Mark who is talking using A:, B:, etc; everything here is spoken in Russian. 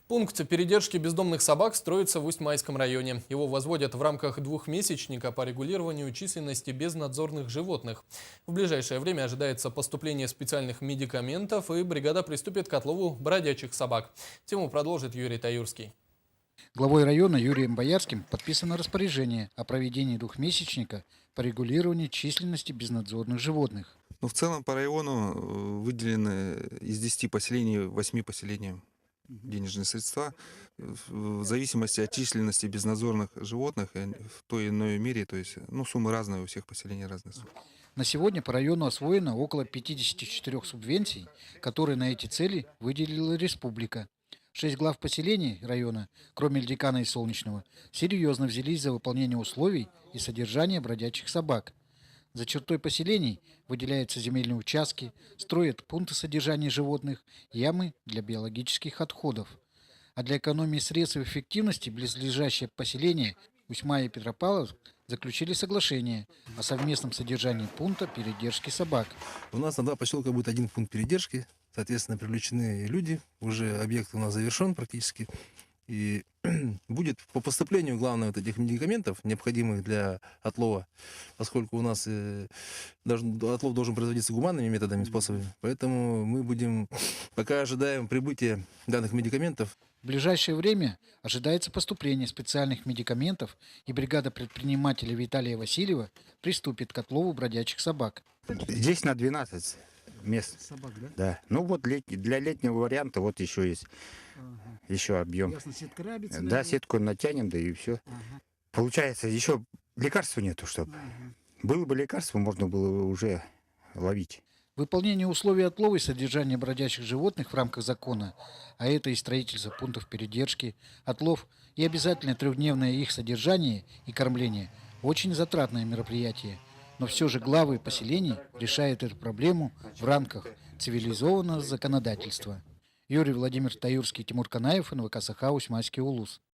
A: Пункт передержки бездомных собак строится в Усть-Майском районе. Его возводят в рамках двухмесячника по регулированию численности безнадзорных животных. В ближайшее время ожидается поступление специальных медикаментов, и бригада приступит к отлову бродячих собак. Тему продолжит Юрий Таюрский.
B: Главой района Юрием Боярским подписано распоряжение о проведении двухмесячника по регулированию численности безнадзорных животных.
C: Ну, в целом по району выделены из 10 поселений 8 поселениям денежные средства в зависимости от численности безнадзорных животных в той или иной мере, то есть, ну, суммы разные, у всех поселений разные суммы.
B: На сегодня по району освоено около 54 субвенций, которые на эти цели выделила республика. 6 глав поселений района, кроме Льдикана и Солнечного, серьезно взялись за выполнение условий и содержание бродячих собак. За чертой поселений выделяются земельные участки, строят пункты содержания животных, ямы для биологических отходов. А для экономии средств и эффективности близлежащие поселения Усьма и Петропавловск заключили соглашение о совместном содержании пункта передержки собак.
D: У нас на 2 поселка будет 1 пункт передержки. Соответственно, привлечены люди. Уже объект у нас завершен практически. И будет по поступлению, главное, вот этих медикаментов, необходимых для отлова, поскольку у нас отлов должен производиться гуманными методами, способами. Поэтому мы будем, пока ожидаем прибытия данных медикаментов.
B: В ближайшее время ожидается поступление специальных медикаментов, и бригада предпринимателя Виталия Васильева приступит к отлову бродячих собак.
E: Здесь на 12 мест.
B: Собак, да?
E: Да. Ну вот для летнего варианта вот еще есть. Еще объем.
B: Ясно, сетка рабица,
E: Да,
B: наверное.
E: сетку натянем, да и все. Получается, еще лекарства нету, чтобы. Было бы лекарство, можно было бы уже ловить.
B: Выполнение условий отлова и содержания бродячих животных в рамках закона, а это и строительство пунктов передержки, отлов и обязательное трехдневное их содержание и кормление – очень затратное мероприятие. Но все же главы поселений решают эту проблему в рамках цивилизованного законодательства. Юрий Владимир Таюрский, Тимур Канаев, НВК Саха, Усть-Майский улус.